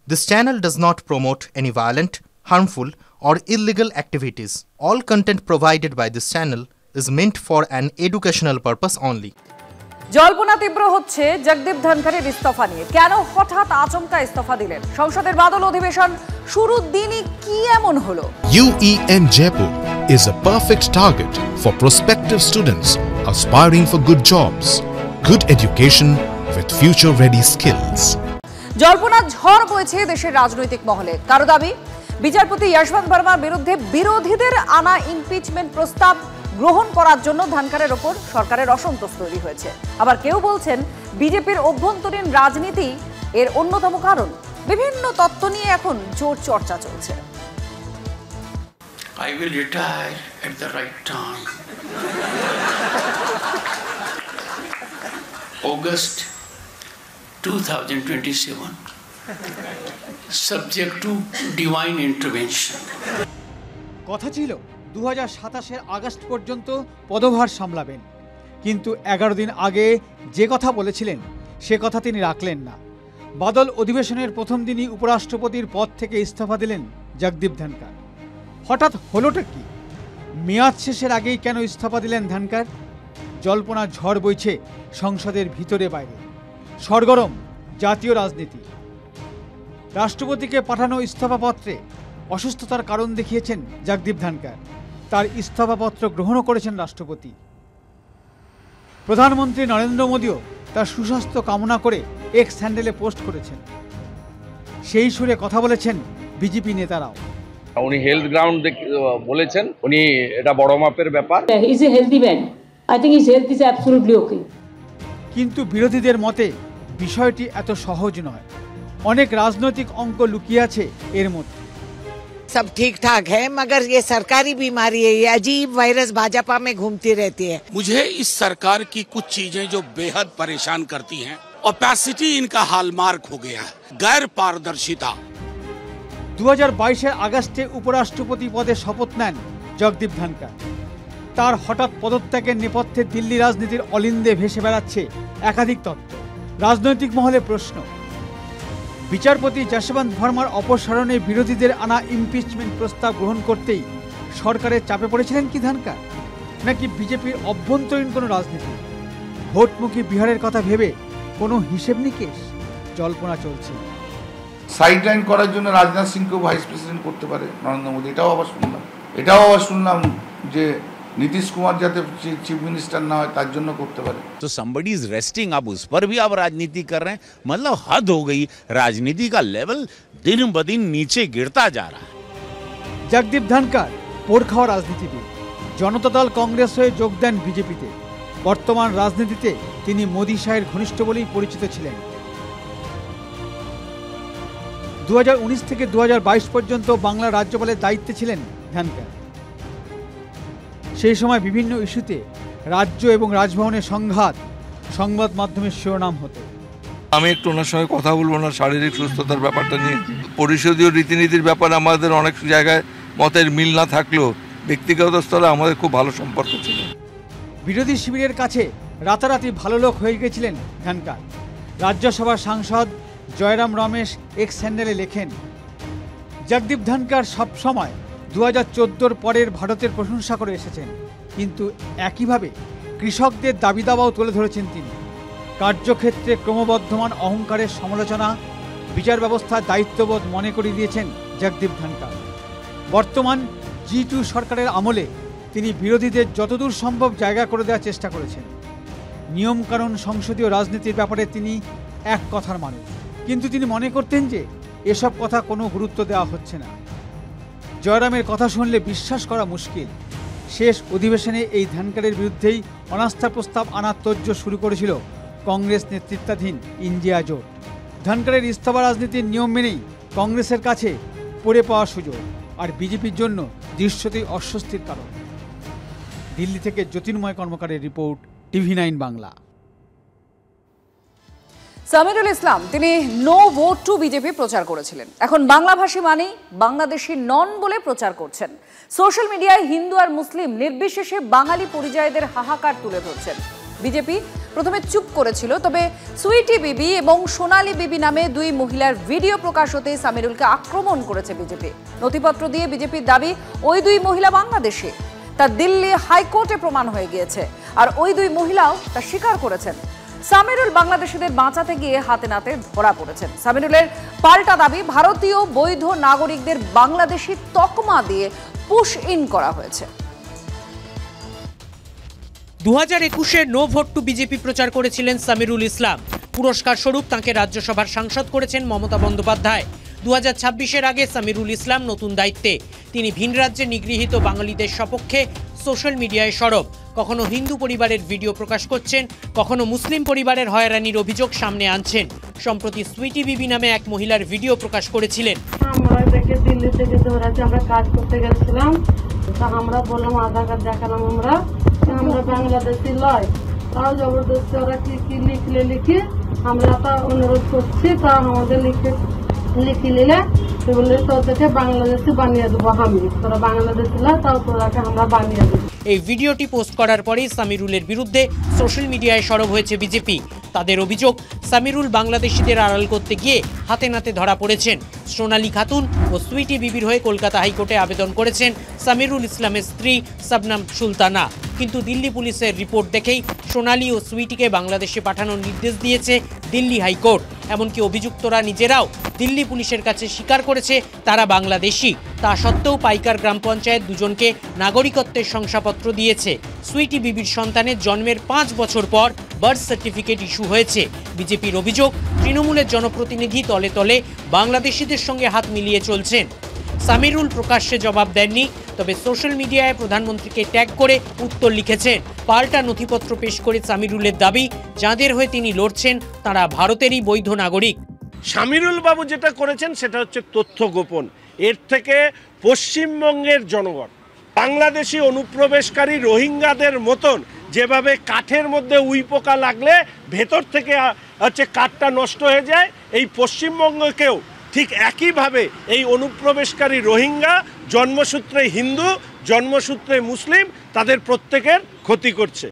This channel does not promote any violent, harmful, or illegal activities. All content provided by this channel is meant for an educational purpose only. জল্পনা তীব্র হচ্ছে জগদীপ ধনখড়ের ইস্তফা নিয়ে। কেন হঠাৎ আচমকা ইস্তফা দিলেন? সংসদের বাদল অধিবেশন শুরুর দিনই কি এমন হলো? UEN Jaipur is a perfect target for prospective students aspiring for good jobs, good education with future-ready skills. জল্পনা ঝড় বইছে দেশের রাজনৈতিক মহলে। কারো দাবি, বিচারপতি যশবন্ত বর্মার বিরুদ্ধে বিরোধীদের আনা ইমপিচমেন্ট প্রস্তাব গ্রহণ করার জন্য ধনখড়ের ওপর সরকারের অসন্তোষ তৈরি হয়েছে। আবার কেউ বলছেন বিজেপির অভ্যন্তরীণ রাজনীতি এর অন্যতম কারণ। বিভিন্ন তত্ত্ব নিয়ে এখন জোর চর্চা চলছে। I will retire at the right time. August 2027. Subject to divine intervention. কথা ছিল 2027-এর আগস্ট পর্যন্ত পদভার সামলাবেন, কিন্তু 11 দিন আগে যে কথা বলেছিলেন সে কথা তিনি রাখলেন না। বাদল অধিবেশনের প্রথম দিনই উপরাষ্ট্রপতির পদ থেকে ইস্তফা দিলেন জগদীপ ধনখড়। হঠাৎ হলোটা কি? মেয়াদ শেষের আগেই কেন ইস্তফা দিলেন ধনখড়? জল্পনা ঝড় বইছে সংসদের ভিতরে বাইরে। সরগরম জাতীয় রাজনীতি। রাষ্ট্রপতিকে পাঠানো ইস্তফাপত্রে অসুস্থতার কারণ দেখিয়েছেন জগদীপ ধনখড়। তার ইস্তফাপত্র গ্রহণও করেছেন রাষ্ট্রপতি। প্রধানমন্ত্রী নরেন্দ্র মোদীও তার সুস্বাস্থ্য কামনা করে এক্স হ্যান্ডেলে পোস্ট করেছেন। সেই সুরে কথা বলেছেন বিজেপি নেতারাও। উনি হেলথ গ্রাউন্ড বলেছেন, উনি এটা বড় মাপের ব্যাপার। He's a healthy man. I think his health is absolutely okay. কিন্তু বিরোধীদের মতে বিষয়টি এত সহজ নয়। অনেক রাজনৈতিক অঙ্ক লুকিয়ে আছে এর মধ্যে। सब ठीक ठाक है, मगर ये सरकारी बीमारी है, ये अजीब वायरस भाजपा में घूमती रहती है। मुझे इस सरकार की कुछ चीजें जो बेहद परेशान करती हैं, ओपेसिटी इनका हॉलमार्क हो गया है, गैर पारदर्शिता। 2022-এর আগস্টে উপরাষ্ট্রপতি পদে শপথ নেন জগদীপ ধনখড়। তার হঠাৎ পদত্যাগের নেপথ্যে দিল্লি রাজনীতির অলিন্দে ভেসে বেড়াচ্ছে একাধিক তত্ত্ব। রাজনৈতিক মহলে প্রশ্ন, বিচারপতি যশবন্ত বর্মার অপসারণে বিরোধীদের আনা ইমপিচমেন্ট প্রস্তাব গ্রহণ করতেই সরকারের চাপে পড়েছিলেন কি ধনখড়, নাকি বিজেপির অভ্যন্তরীণ কোনো রাজনীতি? ভোটমুখী বিহারের কথা ভেবে কোনো হিসেব নিকেশ? জল্পনা চলছে। সাইডলাইন করার জন্য রাজনাথ সিংকেও ভাইস প্রেসিডেন্ট করতে পারে নরেন্দ্র মোদী। এটাও আবার শুনলাম যে नीतीश कुमार जाते चीफ मिनिस्टर ना हो तार जन्य करते पारे। तो somebody is resting, अब उस पर भी आप राजनीति कर रहे हैं, मतलब हद हो गई। राजनीति का लेवल दिन ब दिन नीचे गिरता जा रहा है। जगदीप धनखड़ पोरखाओ राजनीतिविद, जनता दल कांग्रेस হয়ে যোগ দেন বিজেপিতে। বর্তমান রাজনীতিতে তিনি মোদী শাহের ঘনিষ্ঠ বলেই পরিচিত ছিলেন। 2019 থেকে 2022 পর্যন্ত বাংলা রাজ্যপালের দায়িত্বে ছিলেন ধনখড়। সেই সময় বিভিন্ন ইস্যুতে রাজ্য এবং রাজভবনের সংঘাত সংবাদ মাধ্যমের শিরোনাম হতো। আমি একটু ওনার সঙ্গে কথা বলবো না শারীরিক সুস্থতার ব্যাপারটা নিয়ে। পরিষদীয় রীতিনীতির ব্যাপারে আমাদের অনেক জায়গায় মতের মিল না থাকলেও ব্যক্তিগত স্তরে আমাদের খুব ভালো সম্পর্ক ছিল। বিরোধী শিবিরের কাছে রাতারাতি ভালো লোক হয়ে গেছিলেন ধনখড়। রাজ্যসভার সাংসদ জয়রাম রমেশ এক্স হ্যান্ডেলে লেখেন, জগদীপ ধনখড় সবসময় 2014-র পরের ভারতের প্রশংসা করে এসেছেন, কিন্তু একইভাবে কৃষকদের দাবি দাবাও তুলে ধরেছেন তিনি। কার্যক্ষেত্রে ক্রমবর্ধমান অহংকারের সমালোচনা, বিচার ব্যবস্থার দায়িত্ববোধ মনে করিয়ে দিয়েছেন জগদীপ ধনখড়। বর্তমান G2 সরকারের আমলে তিনি বিরোধীদের যতদূর সম্ভব জায়গা করে দেওয়ার চেষ্টা করেছেন। নিয়মকানুন, সংসদীয় রাজনীতির ব্যাপারে তিনি এক কথার মানুষ, কিন্তু তিনি মনে করতেন যে এসব কথা কোনো গুরুত্ব দেওয়া হচ্ছে না। জয়রামের কথা শুনলে বিশ্বাস করা মুশকিল। শেষ অধিবেশনে এই ধনখড়ের বিরুদ্ধেই অনাস্থা প্রস্তাব আনার তোড়জোড় শুরু করেছিল কংগ্রেস নেতৃত্বাধীন ইন্ডিয়া জোট। ধনখড়ের ইস্তফা রাজনীতির নিয়ম মেনেই কংগ্রেসের কাছে পড়ে পাওয়া সুযোগ, আর বিজেপির জন্য দৃশ্যতেই অস্বস্তির কারণ। দিল্লি থেকে জ্যোতির্ময় কর্মকারের রিপোর্ট, TV9 বাংলা। সামিরুল ইসলাম তিনি নো ভোট টু বিজেপি প্রচার করেছিলেন, এখন বাংলাভাষী মানেই বাংলাদেশি নন বলে প্রচার করছেন। সোশ্যাল মিডিয়ায় হিন্দু আর মুসলিম নির্বিশেষে বাঙালি পরিযায়ীদের হাহাকার তুলে ধরছেন। বিজেপি প্রথমে চুপ করেছিল, তবে সুইটি বিবি এবং সোনালী বিবি নামে দুই মহিলার ভিডিও প্রকাশ হতেই সামিরুলকে আক্রমণ করেছে বিজেপি। নথিপত্র দিয়ে বিজেপির দাবি ওই দুই মহিলা বাংলাদেশি। তা দিল্লি হাইকোর্টে প্রমাণ হয়ে গিয়েছে, আর ওই দুই মহিলাও তা স্বীকার করেছেন। সামিরুল বাংলাদেশিদের বাঁচাতে গিয়ে হাতে নাতে ধরা পড়েছেন। সামিরুলের পাল্টা দাবি, ভারতীয় বৈধ নাগরিকদের বাংলাদেশি তকমা দিয়ে পুশ ইন করা হয়েছে। 2021-এর নো ভোট টু বিজেপি প্রচার করেছিলেন সামিরুল ইসলাম। পুরস্কার স্বরূপ তাঁকে রাজ্যসভার সাংসদ করেছেন মমতা বন্দ্যোপাধ্যায়। 2026-এর আগে সামিরুল ইসলাম নতুন দায়িত্বে। তিনি ভিন রাজ্যে নিগৃহীত বাঙালিদের সপক্ষে সোশ্যাল মিডিয়ায় সরব। কখনো হিন্দু পরিবারের ভিডিও প্রকাশ করছেন, কখনো মুসলিম পরিবারের হয়রানির অভিযোগ সামনে আনছেন। সম্প্রতি সুইটি বিবি নামে এক মহিলার ভিডিও প্রকাশ করেছিলেন। আমরা দেখে দিল্লি থেকে ধরেছি, আমরা কাজ করতে গেছিলাম, তা আমরা বললাম আধার কার্ড দেখালাম, আমরা বাংলাদেশি লয়, তাও জবরদস্তি ওরা কি লিখে আমরা তা অনুরোধ করছি, তা আমাদের লিখে নিলে বললে তোদেরকে বাংলাদেশি বানিয়ে দেবো, আমি তোরা বাংলাদেশি লয়, তাও তোরাকে আমরা বানিয়ে দেবো। এই ভিডিওটি পোস্ট করার পরেই সামিরুলের বিরুদ্ধে সোশ্যাল মিডিয়ায় সরব হয়েছে বিজেপি। তাদের অভিযোগ, সামিরুল বাংলাদেশিদের আড়াল করতে গিয়ে হাতে নাতে ধরা পড়েছেন। সোনালী খাতুন ও সুইটি বিবির হয়ে কলকাতা হাইকোর্টে আবেদন করেছেন সামিরুল ইসলামের স্ত্রী শবনম সুলতানা। কিন্তু দিল্লি পুলিশের রিপোর্ট দেখেই সোনালী ও সুইটিকে বাংলাদেশে পাঠানোর নির্দেশ দিয়েছে দিল্লি হাইকোর্ট। এমনকি অভিযুক্তরা নিজেরাও দিল্লি পুলিশের কাছে স্বীকার করেছে তারা বাংলাদেশি। তা সত্ত্বেও পাইকার গ্রাম পঞ্চায়েত দুজনকে নাগরিকত্বের শংসাপত্র দিয়েছে। সুইটি বিবির সন্তানের জন্মের 5 বছর পর বার্থ সার্টিফিকেট ইস্যু হয়েছে। বিজেপির অভিযোগ, তৃণমূলের জনপ্রতিনিধি তলে তলে বাংলাদেশিদের সঙ্গে হাত মিলিয়ে চলছেন। সামিরুল প্রকাশ্যে জবাব দেননি, তবে সোশ্যাল মিডিয়ায় প্রধানমন্ত্রীকে ট্যাগ করে উত্তর লিখেছেন। পাল্টা নথিপত্র পেশ করে সামিরুলের দাবি, যাঁদের হয়ে তিনি লড়ছেন তারা ভারতেরই বৈধ নাগরিক। সামিরুল বাবু যেটা করেছেন সেটা হচ্ছে তথ্য গোপন। এর থেকে পশ্চিমবঙ্গের জনগণ বাংলাদেশি অনুপ্রবেশকারী রোহিঙ্গাদের মতন যেভাবে কাঠের মধ্যে উই পোকা লাগলে ভেতর থেকে কাঠটা নষ্ট হয়ে যায়, এই পশ্চিমবঙ্গকেও ঠিক একইভাবে এই অনুপ্রবেশকারী রোহিঙ্গা জন্মসূত্রে হিন্দু, জন্মসূত্রে মুসলিম, তাদের প্রত্যেকের ক্ষতি করছে।